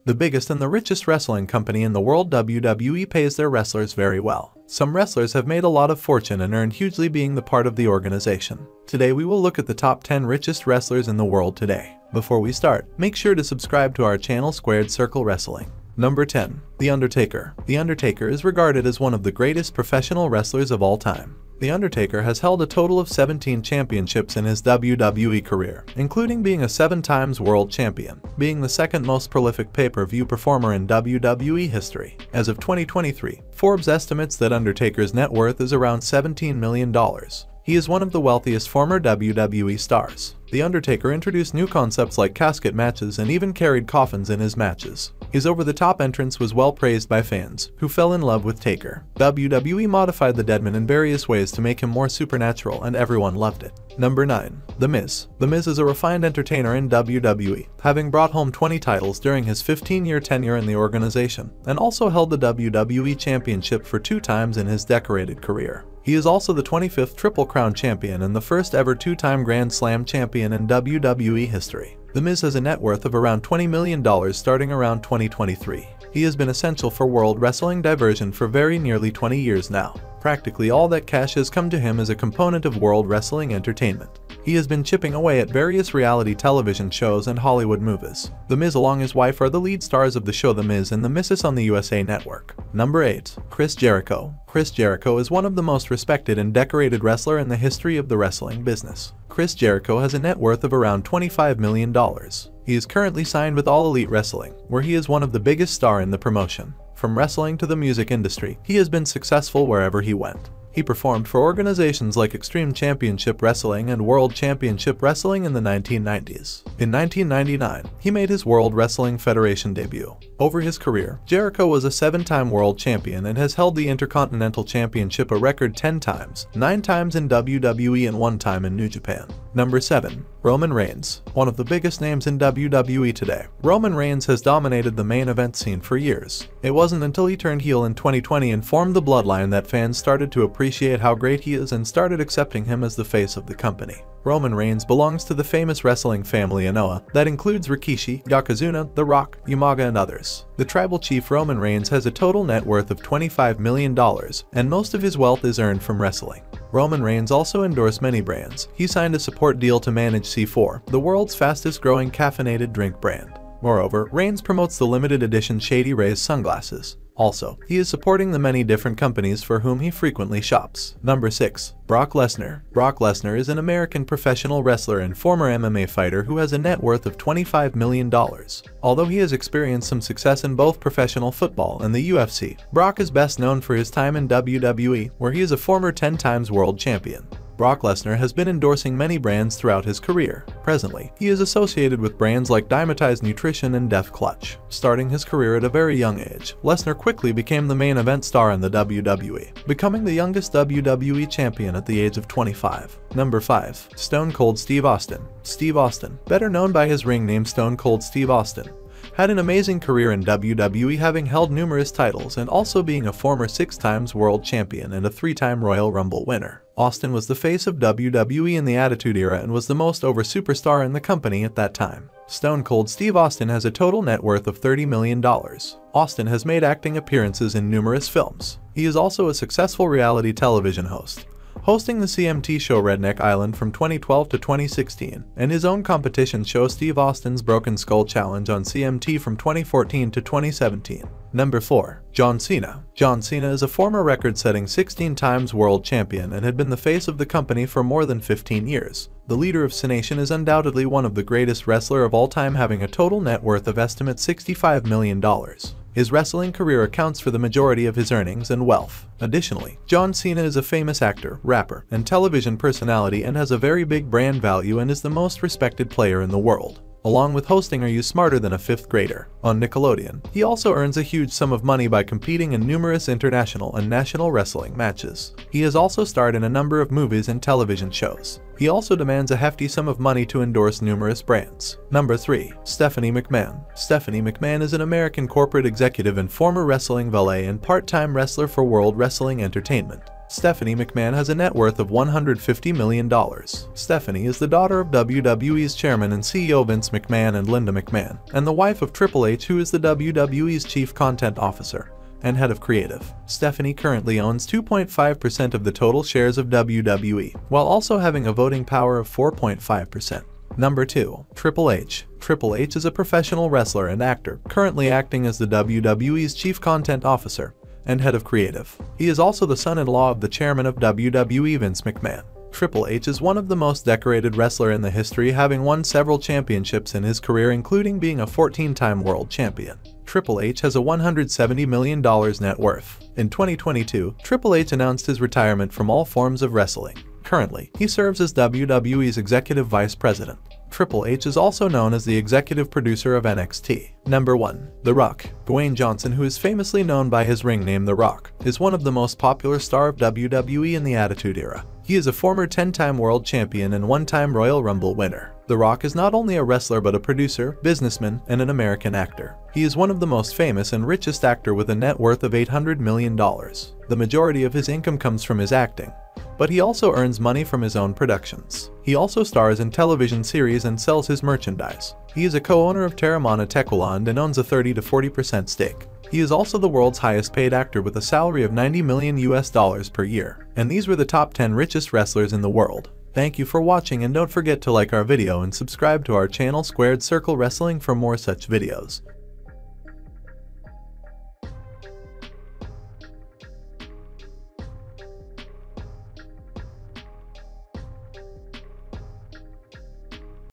The biggest and the richest wrestling company in the world, WWE, pays their wrestlers very well. Some wrestlers have made a lot of fortune and earned hugely being the part of the organization. Today we will look at the top 10 richest wrestlers in the world today. Before we start, make sure to subscribe to our channel SquaredCircle Wrestling. Number 10. The Undertaker. The Undertaker is regarded as one of the greatest professional wrestlers of all time. The Undertaker has held a total of 17 championships in his WWE career, including being a 7-time world champion, being the second most prolific pay-per-view performer in WWE history. As of 2023, Forbes estimates that Undertaker's net worth is around $17 million. He is one of the wealthiest former WWE stars. The Undertaker introduced new concepts like casket matches and even carried coffins in his matches. His over-the-top entrance was well praised by fans, who fell in love with Taker. WWE modified the Deadman in various ways to make him more supernatural, and everyone loved it. Number 9. The Miz. The Miz is a refined entertainer in WWE, having brought home 20 titles during his 15-year tenure in the organization, and also held the WWE Championship for 2 times in his decorated career. He is also the 25th Triple Crown champion and the first ever 2-time Grand Slam champion in WWE history. The Miz has a net worth of around $20 million starting around 2023. He has been essential for world wrestling diversion for nearly 20 years now. Practically all that cash has come to him as a component of world wrestling entertainment. He has been chipping away at various reality television shows and Hollywood movies. The Miz along his wife are the lead stars of the show The Miz and the Mrs. on the USA Network. Number 8. Chris Jericho. Chris Jericho is one of the most respected and decorated wrestler in the history of the wrestling business. Chris Jericho has a net worth of around $25 million. He is currently signed with All Elite Wrestling, where he is one of the biggest stars in the promotion. From wrestling to the music industry, he has been successful wherever he went. He performed for organizations like Extreme Championship Wrestling and World Championship Wrestling in the 1990s. In 1999, he made his World Wrestling Federation debut. Over his career, Jericho was a 7-time world champion and has held the Intercontinental Championship a record 10 times, 9 times in WWE and 1 time in New Japan. Number 7. Roman Reigns. One of the biggest names in WWE today, Roman Reigns has dominated the main event scene for years. It wasn't until he turned heel in 2020 and formed the Bloodline that fans started to appreciate how great he is and started accepting him as the face of the company. Roman Reigns belongs to the famous wrestling family Anoa'i that includes Rikishi, Yokozuna, The Rock, Umaga, and others. The tribal chief Roman Reigns has a total net worth of $25 million, and most of his wealth is earned from wrestling. Roman Reigns also endorsed many brands. He signed a support deal to manage C4, the world's fastest growing caffeinated drink brand. Moreover, Reigns promotes the limited edition Shady Rays sunglasses. Also, he is supporting the many different companies for whom he frequently shops. Number 6. Brock Lesnar. Brock Lesnar is an American professional wrestler and former MMA fighter who has a net worth of $25 million. Although he has experienced some success in both professional football and the UFC, Brock is best known for his time in WWE, where he is a former 10-time world champion. Brock Lesnar has been endorsing many brands throughout his career. Presently, he is associated with brands like Dymatize Nutrition and Death Clutch. Starting his career at a very young age, Lesnar quickly became the main event star in the WWE, becoming the youngest WWE champion at the age of 25. Number 5. Stone Cold Steve Austin. Steve Austin, better known by his ring name Stone Cold Steve Austin, had an amazing career in WWE, having held numerous titles and also being a former 6-time world champion and a 3-time Royal Rumble winner. Austin was the face of WWE in the Attitude Era and was the most over superstar in the company at that time. Stone Cold Steve Austin has a total net worth of $30 million. Austin has made acting appearances in numerous films. He is also a successful reality television host, hosting the CMT show Redneck Island from 2012 to 2016, and his own competition show Steve Austin's Broken Skull Challenge on CMT from 2014 to 2017. Number 4. John Cena. John Cena is a former record-setting 16-time world champion and had been the face of the company for more than 15 years. The leader of Cenation is undoubtedly one of the greatest wrestler of all time, having a total net worth of estimate $65 million. His wrestling career accounts for the majority of his earnings and wealth. Additionally, John Cena is a famous actor, rapper, and television personality and has a very big brand value and is the most respected player in the world. Along with hosting Are You Smarter Than a Fifth Grader on Nickelodeon, he also earns a huge sum of money by competing in numerous international and national wrestling matches. He has also starred in a number of movies and television shows. He also demands a hefty sum of money to endorse numerous brands. Number 3. Stephanie McMahon. Stephanie McMahon is an American corporate executive and former wrestling valet and part-time wrestler for World Wrestling Entertainment. Stephanie McMahon has a net worth of $150 million. Stephanie is the daughter of WWE's chairman and CEO Vince McMahon and Linda McMahon, and the wife of Triple H, who is the WWE's chief content officer and head of creative. Stephanie currently owns 2.5% of the total shares of WWE, while also having a voting power of 4.5%. Number 2. Triple H. Triple H is a professional wrestler and actor, currently acting as the WWE's chief content officer and head of creative. He is also the son-in-law of the chairman of WWE, Vince McMahon. Triple H is one of the most decorated wrestler in the history, having won several championships in his career, including being a 14-time world champion. Triple H has a $170 million net worth. In 2022, Triple H announced his retirement from all forms of wrestling. Currently, he serves as WWE's Executive Vice President. Triple H is also known as the executive producer of NXT. Number 1. The Rock. Dwayne Johnson, who is famously known by his ring name The Rock, is one of the most popular stars of WWE in the Attitude Era. He is a former 10-time world champion and 1-time Royal Rumble winner. The Rock is not only a wrestler but a producer, businessman, and an American actor. He is one of the most famous and richest actor with a net worth of $800 million. The majority of his income comes from his acting, but he also earns money from his own productions. He also stars in television series and sells his merchandise. He is a co-owner of Terramana Tequila and owns a 30 to 40% stake. He is also the world's highest paid actor with a salary of $90 million per year. And these were the top 10 richest wrestlers in the world. Thank you for watching, and don't forget to like our video and subscribe to our channel SquaredCircle Wrestling for more such videos.